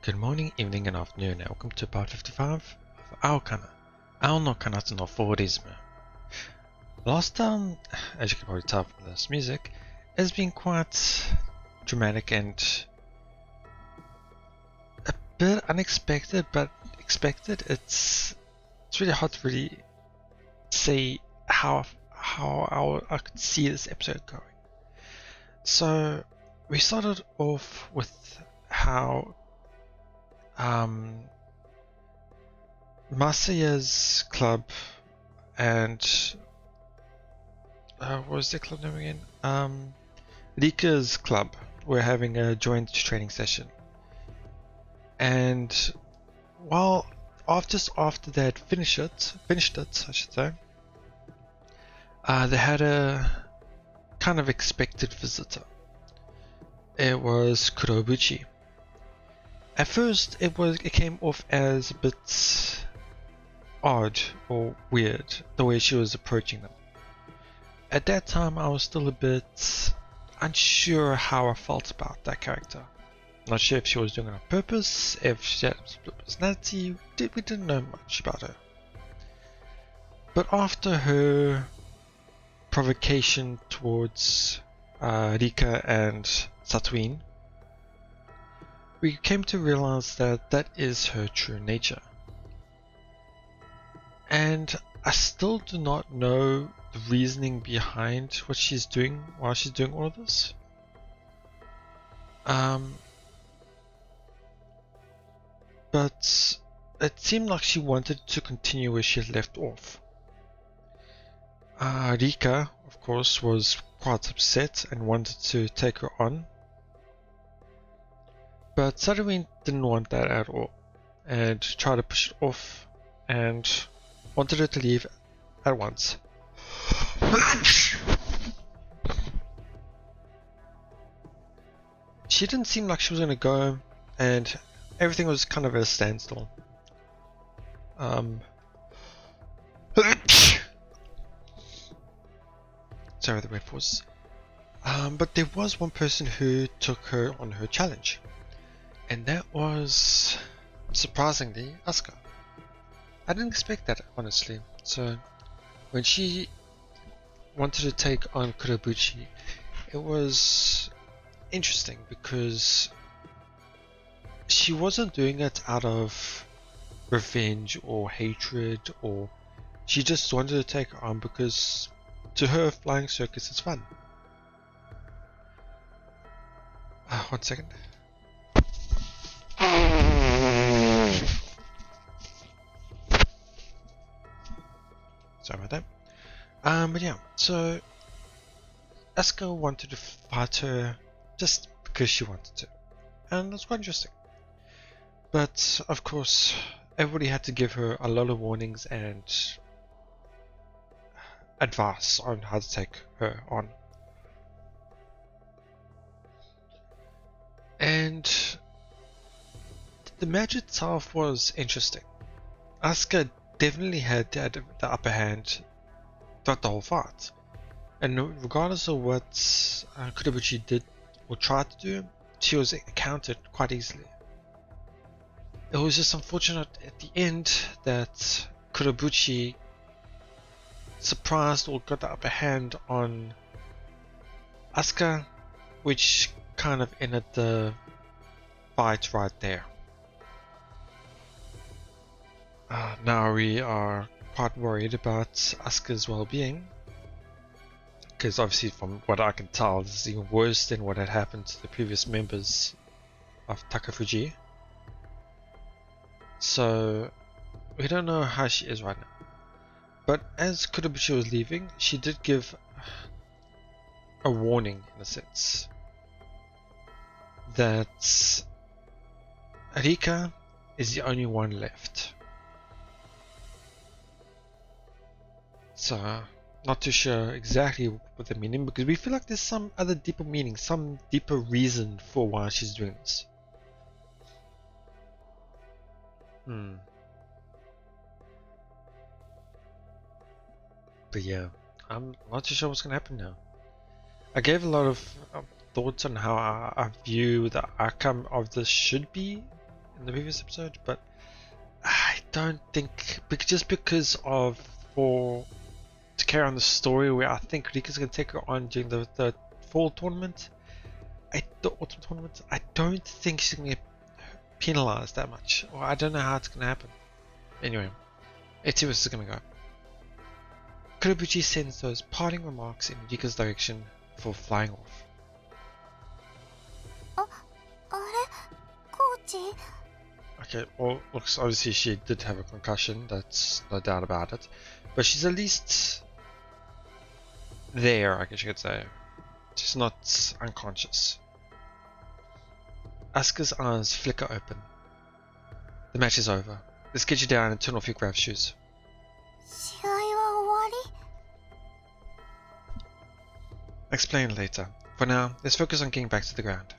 Good morning, evening, and afternoon, and welcome to part 55 of Aokana, no彼方のフォーリズム. Last time, as you can probably tell from this music, has been quite dramatic and a bit unexpected, but expected. It's really hard to really say how I could see this episode going. So we started off with how Masaya's club and what was their club name again? Rika's club were having a joint training session, and while just after they had finished it, I should say, they had a kind of expected visitor. It was Kurobuchi. At first, it came off as a bit odd or weird the way she was approaching them. At that time, I was still a bit unsure how I felt about that character. Not sure if she was doing it on purpose, if she had a split personality. We didn't know much about her. But after her provocation towards Rika and Satuin, we came to realize that that is her true nature. And I still do not know the reasoning behind what she's doing while she's doing all of this. But it seemed like she wanted to continue where she had left off. Rika, of course, was quite upset and wanted to take her on. But SunaeVN didn't want that at all and tried to push it off and wanted her to leave at once. She didn't seem like she was going to go, and everything was kind of at a standstill. Sorry, the red pause. But there was one person who took her on her challenge. And that was, surprisingly, Asuka. I didn't expect that, honestly. So, when she wanted to take on Kurobuchi, it was interesting because she wasn't doing it out of revenge or hatred, or she just wanted to take her on because to her, flying circus is fun. One second. Sorry about that. But yeah, so Asuka wanted to fight her just because she wanted to, and that's quite interesting. But of course, everybody had to give her a lot of warnings and advice on how to take her on. And the match itself was interesting. Asuka definitely had the upper hand throughout the whole fight, and regardless of what Kurobuchi did or tried to do, she was countered quite easily. It was just unfortunate at the end that Kurobuchi surprised or got the upper hand on Asuka, which kind of ended the fight right there. Now we are quite worried about Asuka's well-being, because obviously from what I can tell, this is even worse than what had happened to the previous members of Takafuji. So we don't know how she is right now. But as Kurobuchi was leaving, she did give a warning, in a sense, that Rika is the only one left. So, not too sure exactly what the meaning, because we feel like there's some other deeper meaning, some deeper reason for why she's doing this. But yeah, I'm not too sure what's going to happen now. I gave a lot of thoughts on how I view the outcome of this should be, in the previous episode, but I don't think just because of to carry on the story where I think Rika's gonna take her on during the fall tournament, the autumn tournament. I don't think she's gonna get penalized that much, or I don't know how it's gonna happen. Anyway, let's see where this is gonna go. Kurobuchi sends those parting remarks in Rika's direction before flying off. Okay, well, looks obviously she did have a concussion, that's no doubt about it. But she's at least there, I guess you could say. She's not unconscious. Asuka's eyes flicker open. The match is over. Let's get you down and turn off your grav shoes. Explain later. For now, let's focus on getting back to the ground.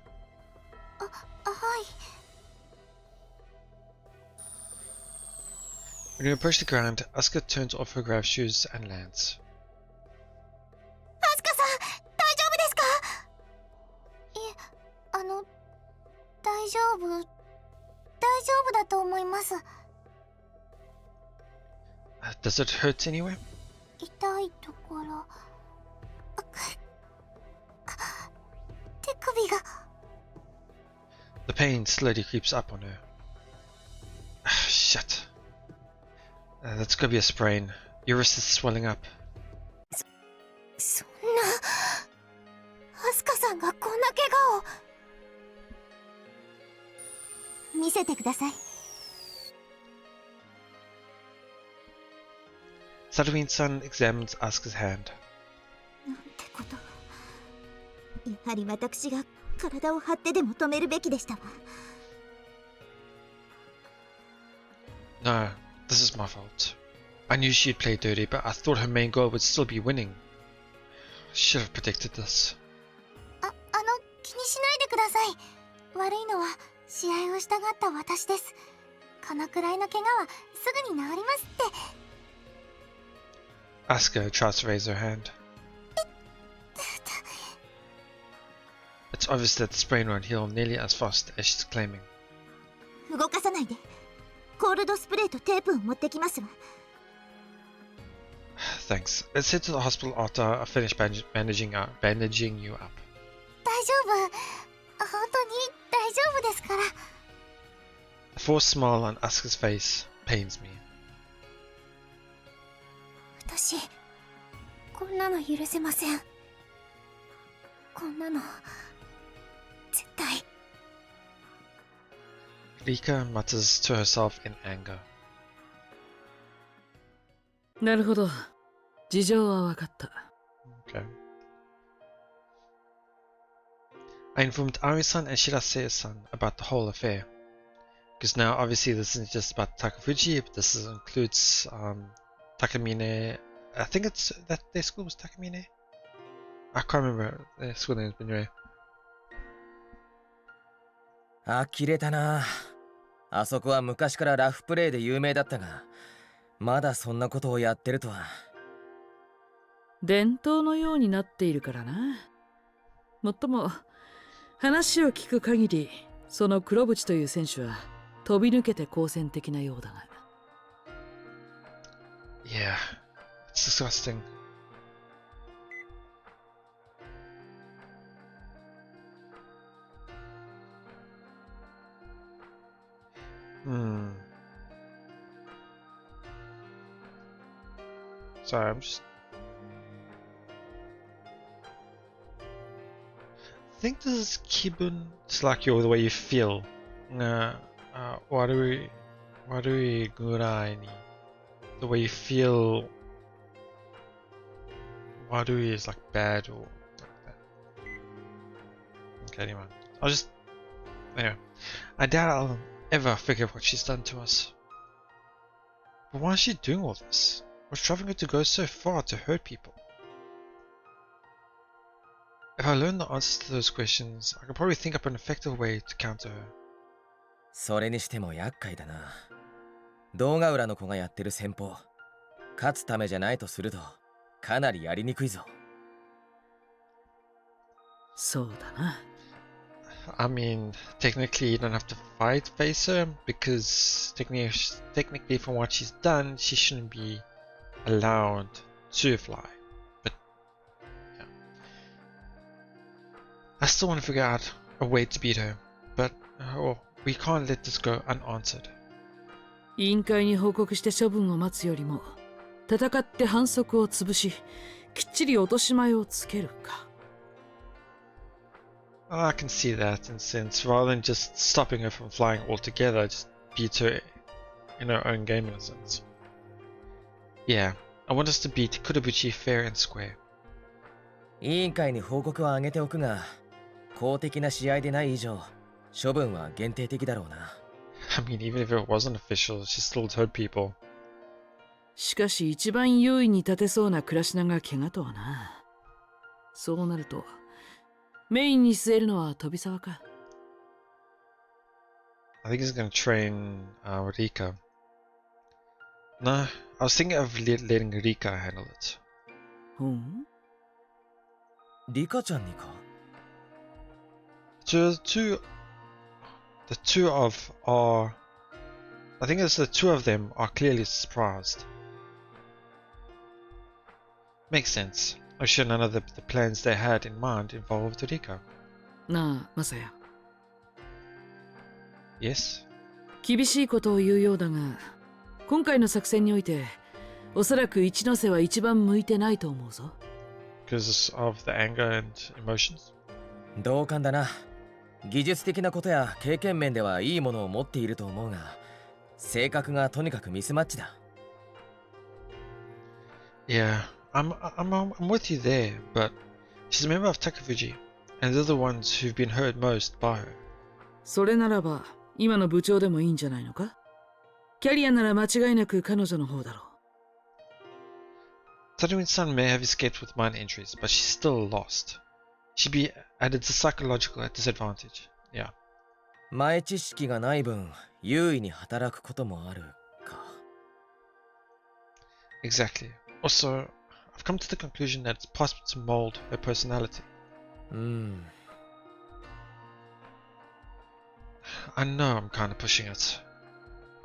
When you approach the ground, Asuka turns off her grav shoes and lands. Does it hurt anywhere? The pain slowly creeps up on her. Shit. That's gonna be a sprain. Your wrist is swelling up. SunaeVN examines Asuka's hand. No, this is my fault. I knew she'd play dirty, but I thought her main goal would still be winning. I should have predicted this. Asuka tries to raise her hand. It's obvious that the sprain won't heal nearly as fast as she's claiming. Thanks. Let's head to the hospital after I finish bandaging you up. The forced smile on Asuka's face pains me. Rika mutters to herself in anger. なるほど。事情は分かった。Okay. I informed Ari-san and Shirase-san about the whole affair. Because now obviously this isn't just about Takafuji, but this includes Takamine. I think it's that their school was Takamine. I can't remember their school name, but anyway. 呆れたな。あそこは昔からラフプレイで有名だったが、まだそんなことをやってるとは。伝統のようになっているからな。もっとも話を聞く限り、その黒渕という選手は飛び抜けて好戦的なようだが。Yeah, it's disgusting. Sorry, I'm just... I think this is Kibun. It's like the way you feel. Warui gurai ni. The way you feel. Warui is like bad or like that. Okay, anyway. Anyway. I doubt I'll ever figure what she's done to us. But why is she doing all this? What's driving her to go so far to hurt people? If I learn the answers to those questions, I could probably think up an effective way to counter her. それにしても厄介だな。動画裏の子がやってる戦法、勝つためじゃないとすると、かなりやりにくいぞ。そうだな。I mean, technically you don't have to face her because technically from what she's done, she shouldn't be allowed to fly. But yeah, I still want to figure out a way to beat her, but we can't let this go unanswered. 委員会に報告して処分を待つよりも、戦って反則を潰し、きっちり落とし前をつけるか。I can see that in a sense, rather than just stopping her from flying altogether, just beat her in her own game in a sense. Yeah, I want us to beat Kurobuchi fair and square. 委員会に報告は上げておくが、公的な試合でない以上、処分は限定的だろうな。I mean, even if it wasn't official, she still hurt people. しかし一番優位に立てそうな倉科が怪我とはな。そうなると、メインに据えるのは飛沢か。I think he's gonna train Rika. No, I was thinking of letting Rika handle it. リカちゃんにか The two of are... I think it's the two of them are clearly surprised. Makes sense. I'm sure none of the plans they had in mind involved Rika. なあ、マサヤ。Yes? 厳しいことを言うようだが、今回の作戦において、おそらく一ノ瀬は一番向いてないと思うぞ。Because of the anger and emotions? 同感だな。技術的なことや経験面ではいいものを持っていると思うが、性格がとにかくミスマッチだ。Yeah, I'm with you there, but she's a member of Takafuji, and they're the ones who've been hurt most by her. それならば、今の部長でもいいんじゃないのか？キャリアなら間違いなく彼女の方だろう。Tadawin-san may have escaped with minor injuries, but she's still lost. She'd be at a psychological disadvantage. Yeah. 前知識がない分、優位に働くこともあるか。Exactly. Also, I've come to the conclusion that it's possible to mold her personality. I know I'm kind of pushing it.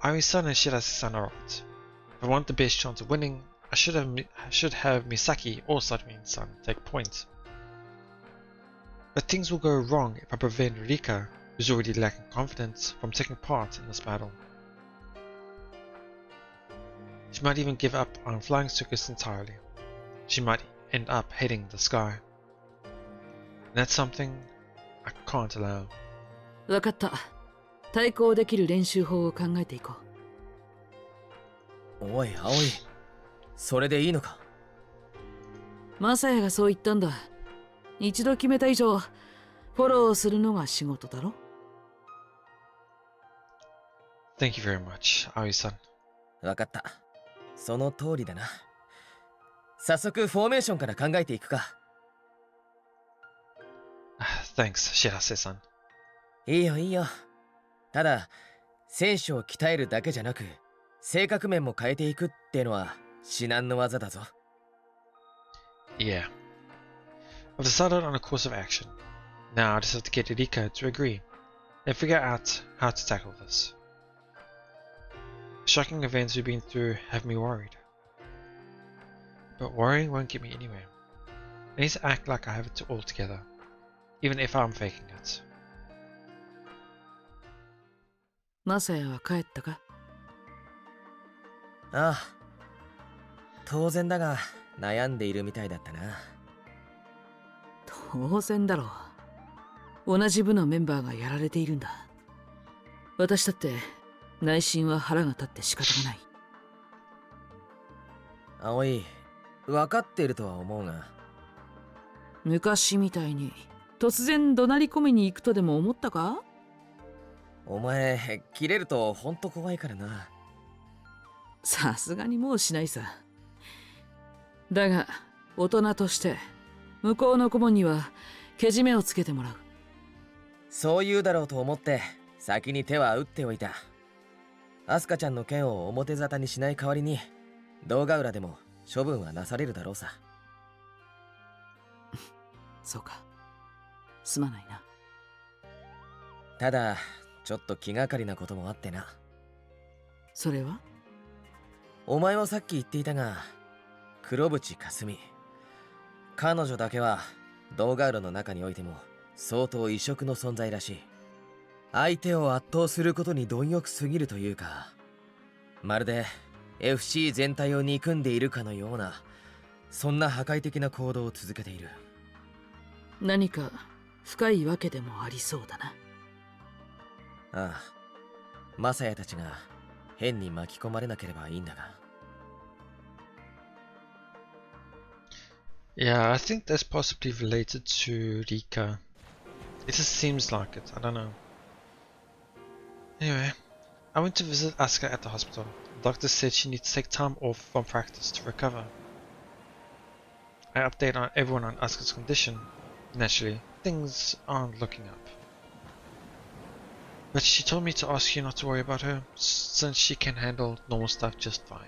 Ari-san and Shirase-san are right. If I want the best chance of winning, I should have Misaki or Sadwin-san take point. But things will go wrong if I prevent Rika, who's already lacking confidence, from taking part in this battle. She might even give up on flying circus entirely. She might end up hating the sky. And that's something I can't allow. わかった。対抗できる練習法を考えていこう。おい、葵。それでいいのか？マサヤがそう言ったんだ。一度決めた以上、フォローするのが仕事だろ。Thank you very much, Aoi-san. わかった。その通りだな。早速フォーメーションから考えていくか。Thanks, Shirase-san. いいよいいよ。ただ、選手を鍛えるだけじゃなく、性格面も変えていくってのは至難の業だぞ。Yeah. I've decided on a course of action. Now I just have to get Rika to agree and figure out how to tackle this. The shocking events we've been through have me worried. But worrying won't get me anywhere. I need to act like I have it all together, even if I'm faking it. マサヤは帰ったか？ああ。当然だが、悩んでいるみたいだったな。当然だろう。同じ部のメンバーがやられているんだ。私だって内心は腹が立って仕方がない。葵、分かっているとは思うが。昔みたいに突然怒鳴り込みに行くとでも思ったか？お前、切れるとほんと怖いからな。さすがにもうしないさ。だが、大人として向こうの顧問にはけじめをつけてもらう。そう言うだろうと思って先に手は打っておいた。アスカちゃんの件を表沙汰にしない代わりに動画裏でも処分はなされるだろうさ。そうか。すまないな。ただちょっと気がかりなこともあってな。それは？お前もさっき言っていたが、黒渕かすみ、彼女だけは動画浦の中においても相当異色の存在らしい。相手を圧倒することに貪欲すぎるというか、まるで FC 全体を憎んでいるかのような、そんな破壊的な行動を続けている。何か深いわけでもありそうだな。ああ、マサヤたちが変に巻き込まれなければいいんだが。Yeah, I think that's possibly related to Rika. It just seems like it, I don't know. Anyway, I went to visit Asuka at the hospital. The doctor said she needs to take time off from practice to recover. I update on everyone on Asuka's condition. Naturally, things aren't looking up. But she told me to ask you not to worry about her, since she can handle normal stuff just fine.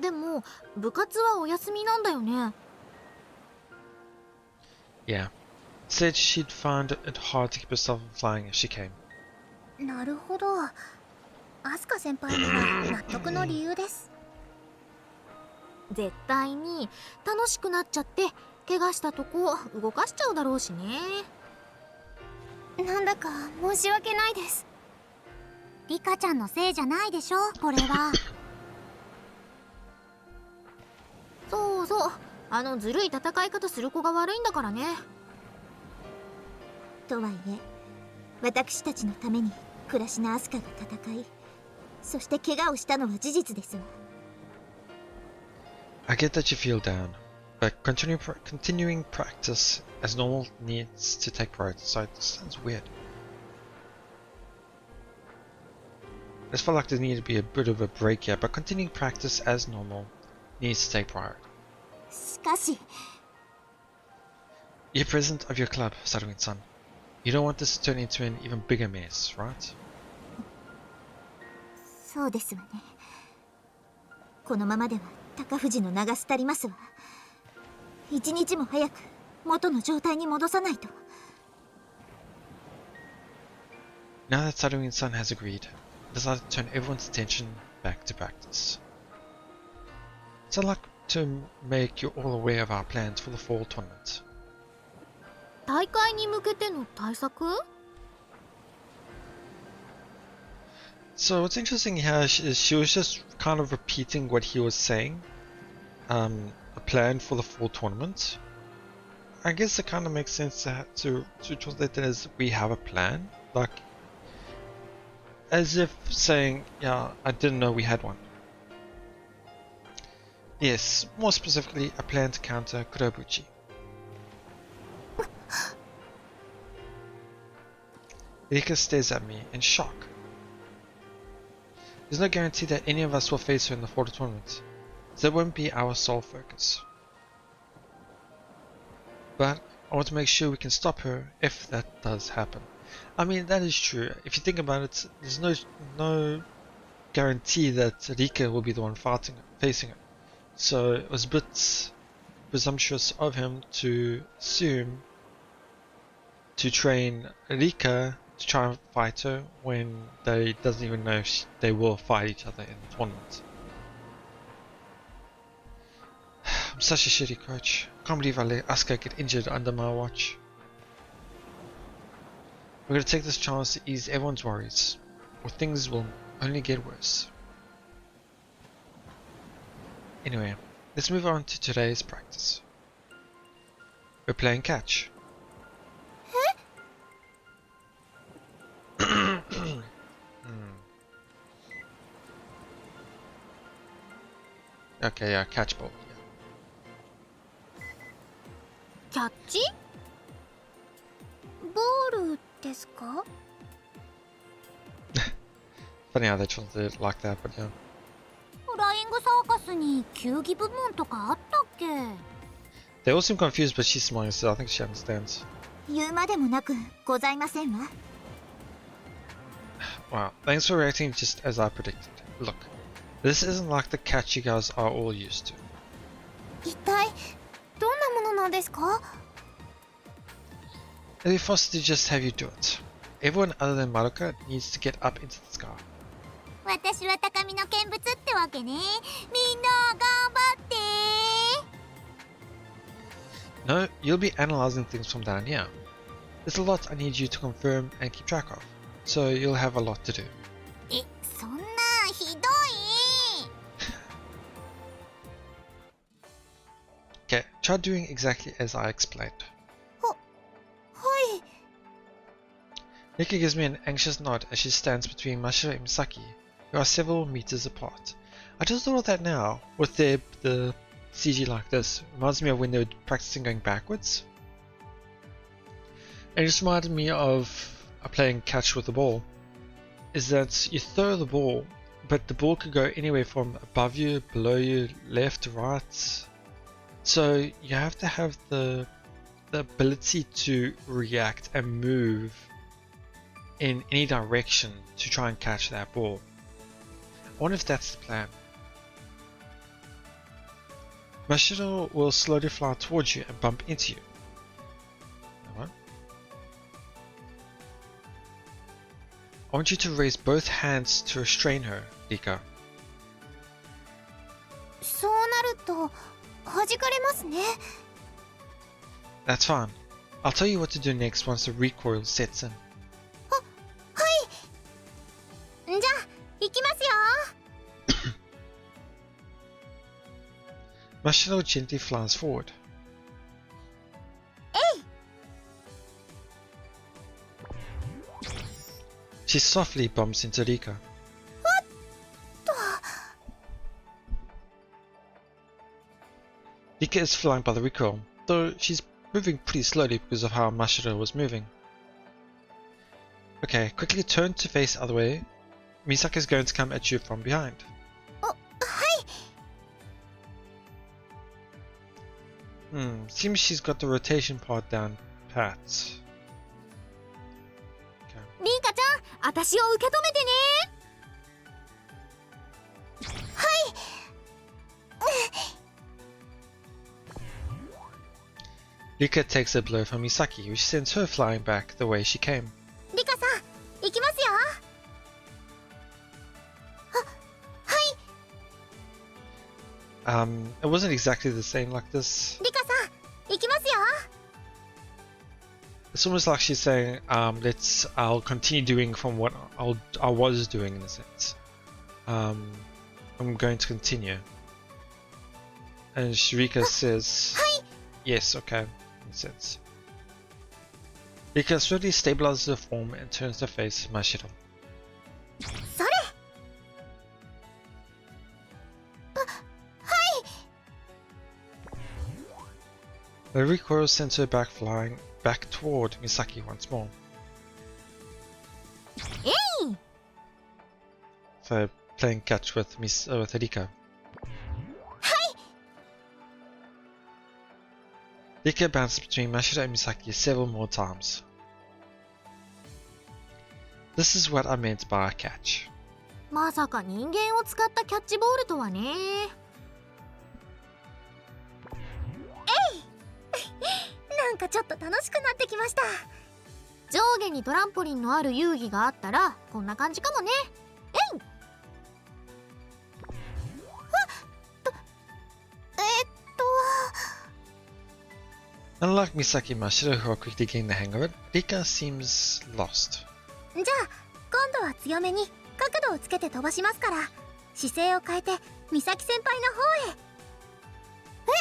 でも部活はお休みなんだよね。Yeah. Said she'd find it hard to keep herself from flying if she came. なるほど。アスカ先輩には納得の理由です。絶対に楽しくなっちゃって怪我したとこ動かしちゃうだろうしね。なんだか申し訳ないです。リカちゃんのせいじゃないでしょ、これは。そうそう、あのずるい戦い方する子が悪いんだからね。とはいえ、私たちのために暮らしのアスカが戦い、そして怪我をしたのは事実ですわ。I get that you feel down, but continuing practice as normal needs to take priority, so it sounds weird. I just felt like there needed to be a bit of a break here, but continuing practice as normal needs to take priority. しかし、 You're president of your club, SunaeVN. You don't want this to turn into an even bigger mess, right? そうですわね。このままでは高藤の名が廃りますわ。一日も早く元の状態に戻さないと。Now that SunaeVN has agreed, I decided to turn everyone's attention back to practice. So I'd like to make you all aware of our plans for the fall tournament. 大会に向けての対策？ So what's interesting here is she was just kind of repeating what he was saying, a plan for the fall tournament. I guess it kind of makes sense to translate that as we have a plan, like as if saying, yeah, I didn't know we had one. Yes, more specifically, a plan to counter Kurobuchi. Rika stares at me in shock. There's no guarantee that any of us will face her in the fall tournament, so that won't be our sole focus. But I want to make sure we can stop her if that does happen. I mean, that is true. If you think about it, there's no guarantee that Rika will be the one facing her. So it was a bit presumptuous of him to assume to train Rika to try and fight her when they doesn't even know if they will fight each other in the tournament. I'm such a shitty coach. I can't believe I let Asuka get injured under my watch. We're gonna take this chance to ease everyone's worries, or things will only get worse. Anyway, let's move on to today's practice. We're playing catch. Okay, yeah, catch ball. Yeah. キャッチ？ボールですか？ Funny how they translated it like that, but yeah. フライングサーカスに球技部門とかあったっけ？ They all seem confused, but she's smiling, so I think she understands. 言うまでもなくございませんわ。Wow, thanks for reacting just as I predicted. Look, this isn't like the catch you guys are all used to. 一体どんなものなんですか？ It'd be faster to just have you do it. Everyone other than Madoka needs to get up into the sky. 私は高みの見物ってわけね。みんな頑張って。 No, you'll be analyzing things from down here. There's a lot I need you to confirm and keep track of, so you'll have a lot to do. え、そんなひどい。Okay, try doing exactly as I explained. はい。 Nika gives me an anxious nod as she stands between Mashiro and Misaki, who are several meters apart. I just thought of that now, with the CG like this. Reminds me of when they were practicing going backwards. And it just reminded me of playing catch with the ball. Is that you throw the ball, but the ball could go anywhere from above you, below you, left to right. So you have to have the ability to react and move in any direction to try and catch that ball. I wonder if that's the plan. Mashiro will slowly fly towards you and bump into you. What? I want you to raise both hands to restrain her, Rika. そうなると弾かれますね。 That's fine. I'll tell you what to do next once the recoil sets in. じゃあ行きますよ。 Mashiro gently flies forward. She softly bumps into Rika. Rika is flying by the recoil, though she's moving pretty slowly because of how Mashiro was moving. Okay, quickly turn to face the other way. Misaki is going to come at you from behind. はい。 Seems she's got the rotation part down pat. リーカちゃん、私を受け止めてね。はい。 Rika takes a blow from Misaki, which sends her flying back the way she came. リカさん、行きますよ。はい。 It wasn't exactly the same like this. リカさん、行きますよ。 It's almost like she's saying, I'll continue doing from what I was doing in a sense. I'm going to continue. And Rika says, yes, okay, makes sense. Rika slowly stabilizes her form and turns to face Mashiro. それ。 The recoil sends her back flying back toward Misaki once more. So playing catch with Rika. Rika bounces between Mashiro and Misaki several more times. This is what I meant by a catch. まさか人間を使ったキャッチボールとはね。なんかちょっと楽しくなってきました。上下にトランポリンのある遊戯があったらこんな感じかもね。えい。 Unlike Misaki and Mashiro, who are quickly getting the hang of it, Rika seems lost. じゃあ今度は強めに角度をつけて飛ばしますから、姿勢を変えて美咲先輩の方へ。え、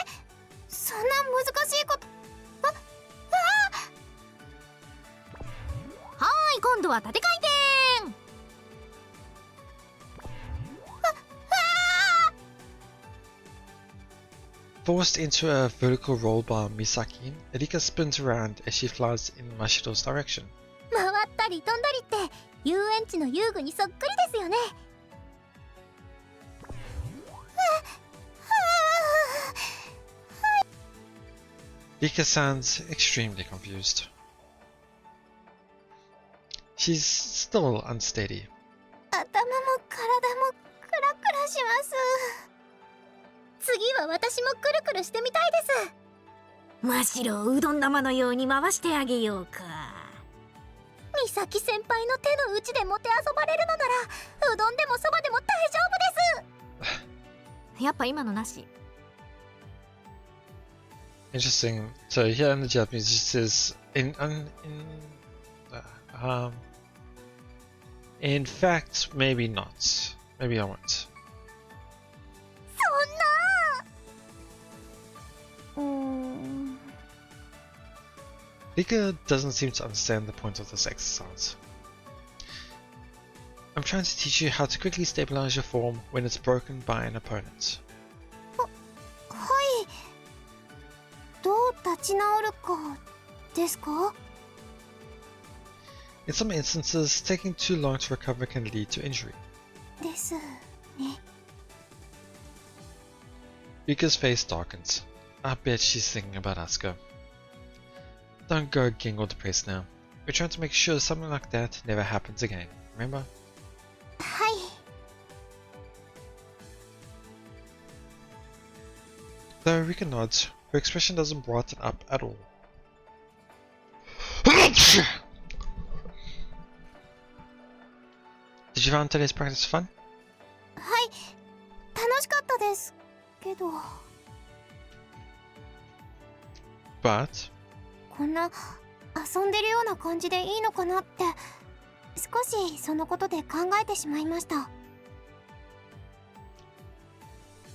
そんな難しいこと。はーい、今度は縦回転。 Forced into a vertical roll by Misaki, Rika spins around as she flies in Mashiro's direction. 回ったり飛んだりって遊園地の遊具にそっくりですよね。 Rika sounds extremely confused. She's still unsteady. 頭も体もクラクラします。次は私もクルクルしてみたいです。真っ白をうどん玉のように回してあげようか。美美咲先輩の手の内でもてあそばれるのなら、うどんでもそばでも大丈夫です。やっぱ今のなし。 Interesting. So here in the Japanese, it says in fact, maybe not. Maybe I won't. そんな。Rika doesn't seem to understand the point of this exercise. I'm trying to teach you how to quickly stabilize your form when it's broken by an opponent. はい。どう立ち直るかですか？ In some instances, taking too long to recover can lead to injury. ですね。 Rika's face darkens. I bet she's thinking about Asuka. Don't go getting all depressed now. We're trying to make sure something like that never happens again, remember? はい。 Though Rika nods, her expression doesn't brighten up at all. Did you find today's practice fun? はい。楽しかったですけど。 But こんな遊んでるような感じでいいのかなって少しそのことで考えてしまいました。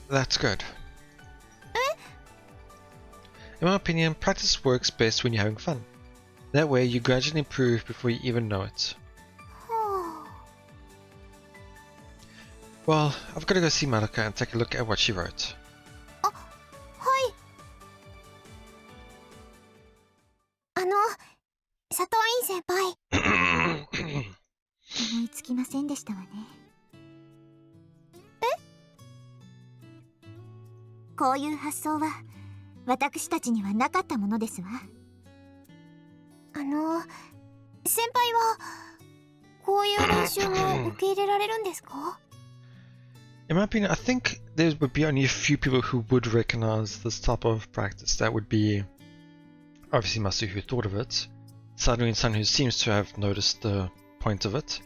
that's good. In my opinion, practice works best when you're having fun. That way you gradually improve before you even know it. は Well, I've got to go see Madoka and take a look at what she wrote. あ、はい。佐藤院先輩。思いつきませんでしたわね。こういう発想は私たちにはなかったものですわ。先輩はこういう練習も受け入れられるんですか？ In my opinion, I think there would be only a few people who would recognize this type of practice. That would be obviously Masu, who thought of it, Saruin-san, who seems to have noticed the point of it,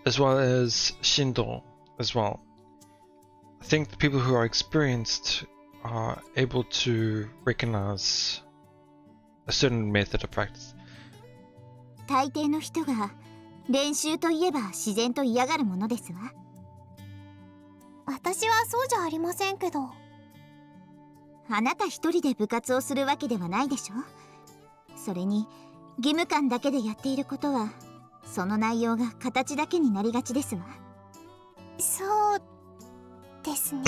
as well as Shindo as well. I think the people who are experienced are able to recognize a certain method of practice. 大抵の人が練習といえば自然と嫌がるものですわ。私はそうじゃありませんけど。あなた一人で部活をするわけではないでしょ。それに義務感だけでやっていることはその内容が形だけになりがちですわ。そうですね。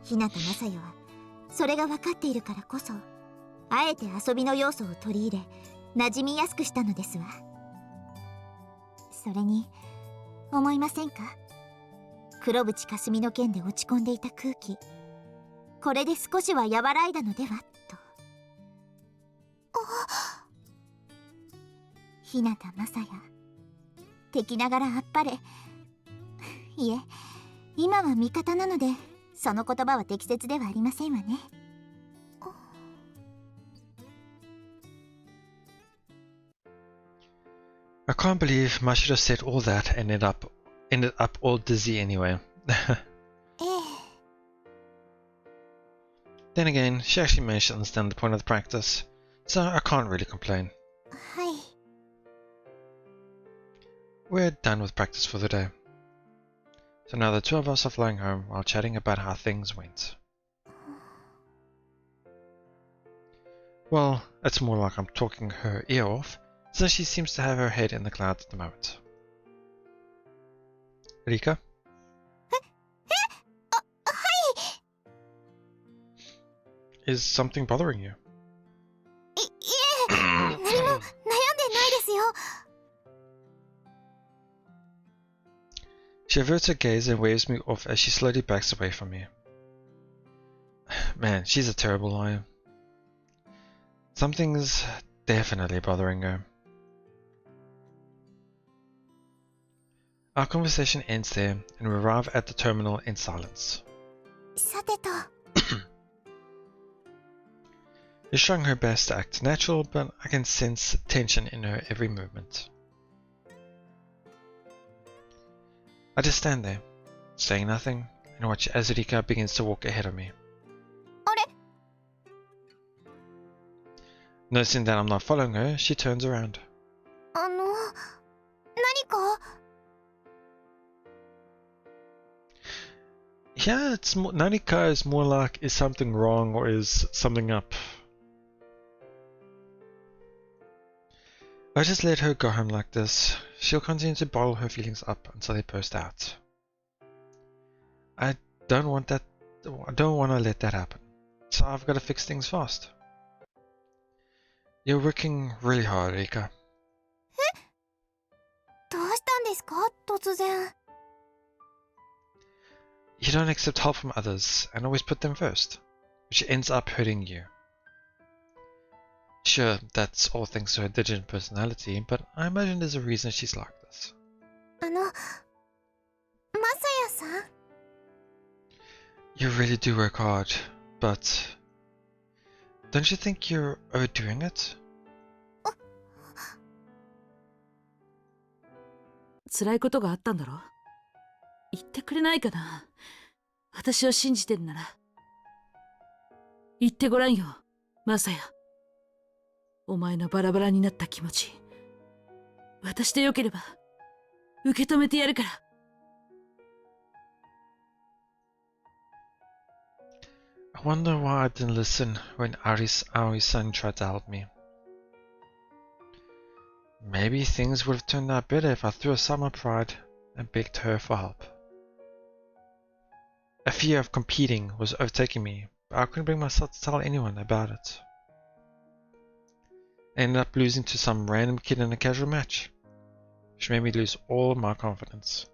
日向雅也はそれが分かっているからこそあえて遊びの要素を取り入れ馴染みやすくしたのですわ。それに思いませんか？黒渕かすみの件で落ち込んでいた空気、これで少しは和らいだのではと。日向雅也、敵ながらあっぱれ。いえ、今は味方なのでその言葉は適切ではありませんわね。I can't believe I should have said all that and ended up all dizzy anyway. ええ。 Then again, she actually managed to understand the point of the practice, so I can't really complain. はい。 We're done with practice for the day. So now the two of us are flying home while chatting about how things went. Well, it's more like I'm talking her ear off, since she seems to have her head in the clouds at the moment. Rika? はい。 Is something bothering you? いえ、何も悩んでないですよ。 She averts her gaze and waves me off as she slowly backs away from me. Man, she's a terrible liar. Something's definitely bothering her. Our conversation ends there, and we arrive at the terminal in silence. さてと。She's trying her best to act natural, but I can sense tension in her every movement. I just stand there, saying nothing, and watch as Rika begins to walk ahead of me. あれ Noticing that I'm not following her, she turns around. 何か Yeah, it's more, Nanika is more like, is something wrong or is something up? I just let her go home like this. She'll continue to bottle her feelings up until they burst out. I don't want to let that happen. So I've got to fix things fast. You're working really hard, Rika. どうしたんですか突然 You don't accept help from others and always put them first, which ends up hurting you. Sure, that's all thanks to her diligent personality, but I imagine there's a reason she's like this. まさやさん You really do work hard, but don't you think you're overdoing it? 辛いことがあったんだろ。言ってくれないかな。私を信じてるなら。言ってごらんよ、マサヤ。お前のバラバラになった気持ち。私でよければ受け止めてやるから。I wonder why I didn't listen when Aoi-san tried to help me. Maybe things would have turned out better if I threw aside my pride and begged her for help. A fear of competing was overtaking me, but I couldn't bring myself to tell anyone about it. I ended up losing to some random kid in a casual match, which made me lose all my confidence.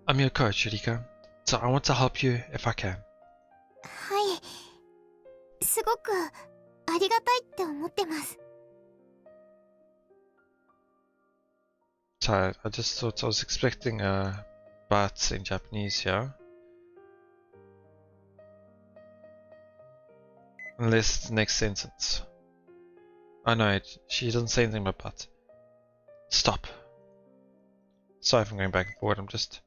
I'm your coach, Rika, so I want to help you if I can. はいすごくありがたいって思ってます So I just thought I was expecting a but in Japanese here. Unless it's the next sentence. Oh no, she doesn't say anything about but. Stop. Sorry if I'm going back and forward, I'm just...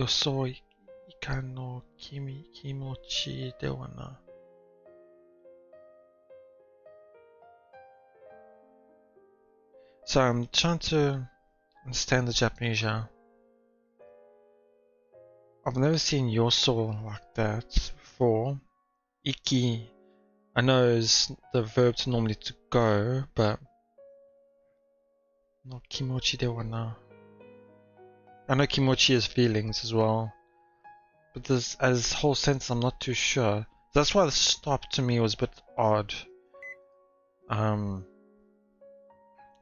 Yosoi ika no kimochi dewa na. So I'm trying to understand the Japanese here. I've never seen yoso like that before. Iki, I know is the verb to normally to go, but no kimochi dewa na. I know kimochi is feelings as well, but this as whole sentence I'm not too sure. That's why the stop to me was a bit odd.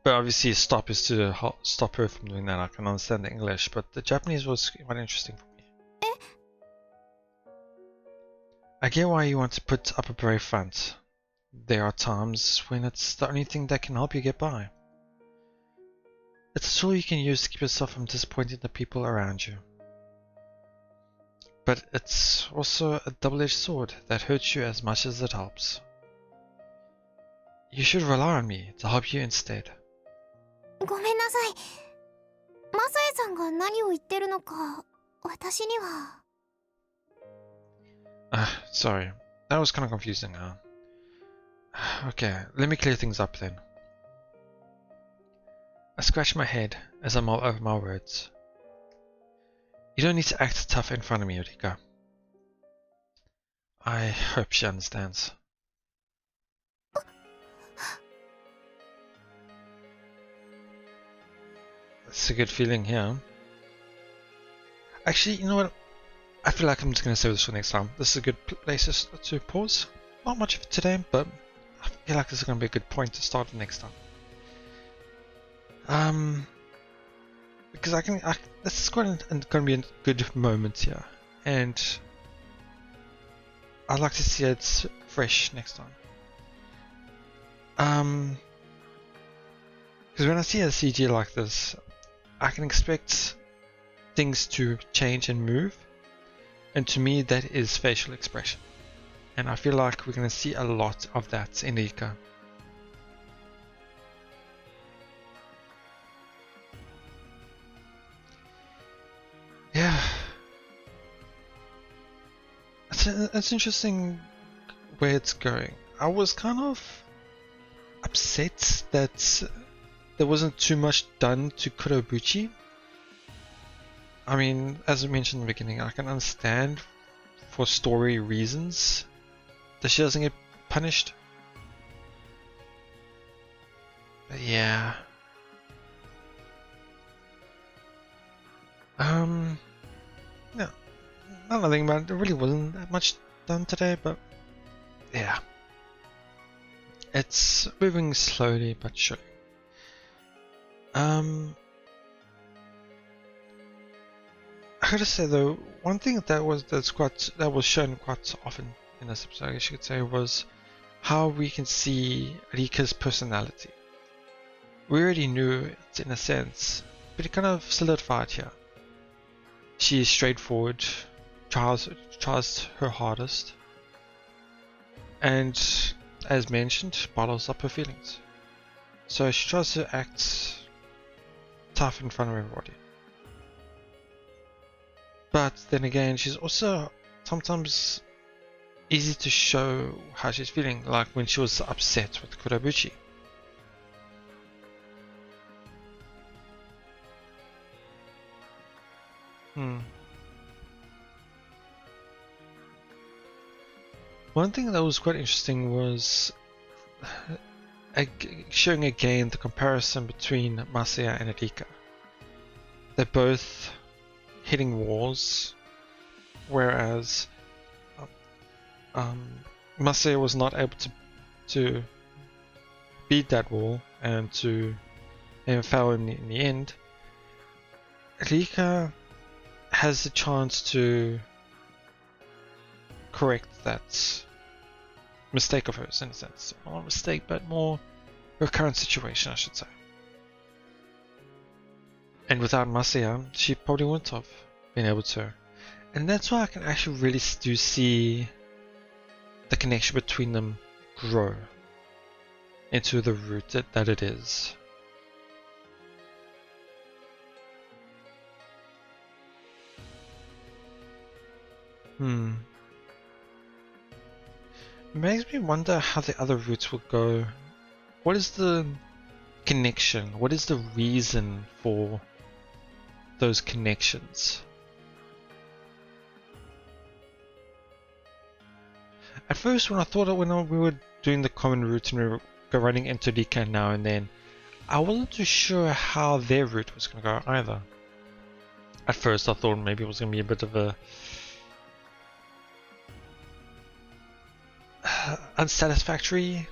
But obviously stop is to stop her from doing that. I can understand the English, but the Japanese was quite interesting for me. I get why you want to put up a brave front. There are times when it's the only thing that can help you get by. It's a tool you can use to keep yourself from disappointing the people around you. But it's also a double-edged sword that hurts you as much as it helps. You should rely on me to help you instead. ごめんなさいマサヤさんが何を言ってるのか私には Sorry. That was kind of confusing, huh? Okay, let me clear things up then. I scratch my head as I mull over my words. You don't need to act tough in front of me, Rika. I hope she understands. It's a good feeling here. Actually, you know what? I feel like I'm just going to save this for next time. This is a good place to pause. Not much of it today, but I feel like this is going to be a good point to start next time. Because this is going to be a good moment here, and I'd like to see it fresh next time. Because when I see a CG like this, I can expect things to change and move, and to me that is facial expression, and I feel like we're going to see a lot of that in Rika. Yeah, it's interesting where it's going. I was kind of upset that there wasn't too much done to Kurobuchi. I mean, as I mentioned in the beginning, I can understand for story reasons that she doesn't get punished. But yeah. No, nothing about it. There really wasn't that much done today, but yeah. It's moving slowly but surely. I gotta say though, one thing that was shown quite often in this episode, I guess you could say, was how we can see Rika's personality. We already knew it in a sense, but it kind of solidified here. She is straightforward, tries her hardest, and as mentioned, bottles up her feelings. So she tries to act tough in front of everybody. But then again, she's also sometimes easy to show how she's feeling, like when she was upset with Kurobuchi. One thing that was quite interesting was showing again the comparison between Masaya and Rika. They're both hitting walls, whereas Masaya was not able to beat that wall and fell in the end. Rika has the chance to correct that mistake of hers, in a sense. Not a mistake, but more her current situation, I should say. And without Masaya, she probably wouldn't have been able to. And that's why I can actually really do see the connection between them grow into the root that it is. Makes me wonder how the other routes will go. What is the connection? What is the reason for those connections? At first, when we were doing the common route and we were running into Rika now and then, I wasn't too sure how their route was going to go either. At first, I thought maybe it was going to be a bit of a unsatisfactory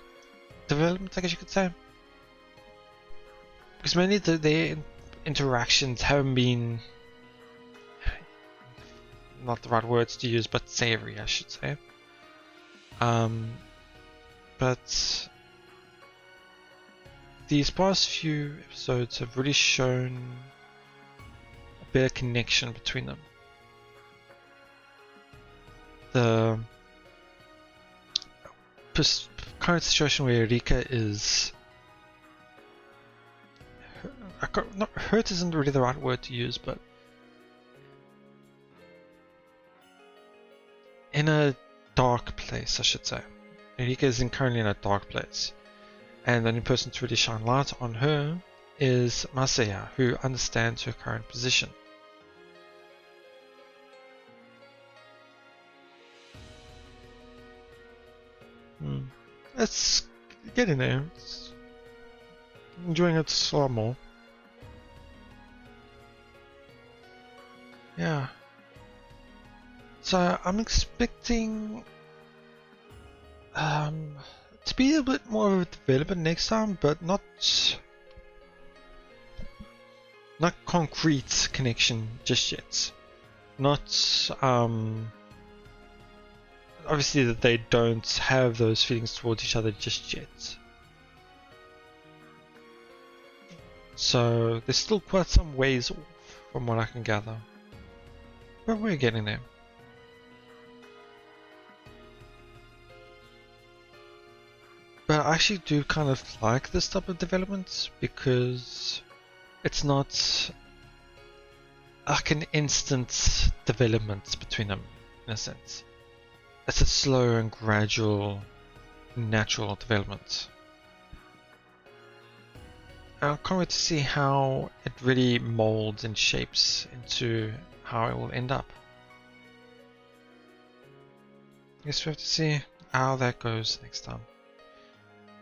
development, I guess you could say, because many of their interactions haven't been, not the right words to use, but savory, I should say. But these past few episodes have really shown a better connection between them. The current situation where Rika is hurt isn't really the right word to use, but in a dark place, I should say. Rika is currently in a dark place, and the only person to really shine light on her is Masaya, who understands her current position. It's getting there. It's enjoying it a lot more. Yeah. So I'm expecting to be a bit more of a development next time, but not concrete connection just yet. Not obviously that they don't have those feelings towards each other just yet. So there's still quite some ways off from what I can gather. But we're getting there. But I actually do kind of like this type of development because it's not like an instant development between them, in a sense. It's a slow and gradual, natural development. I can't wait to see how it really molds and shapes into how it will end up. I guess we have to see how that goes next time.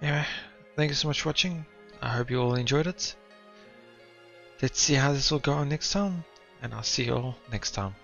Anyway, thank you so much for watching. I hope you all enjoyed it. Let's see how this will go on next time, and I'll see you all next time.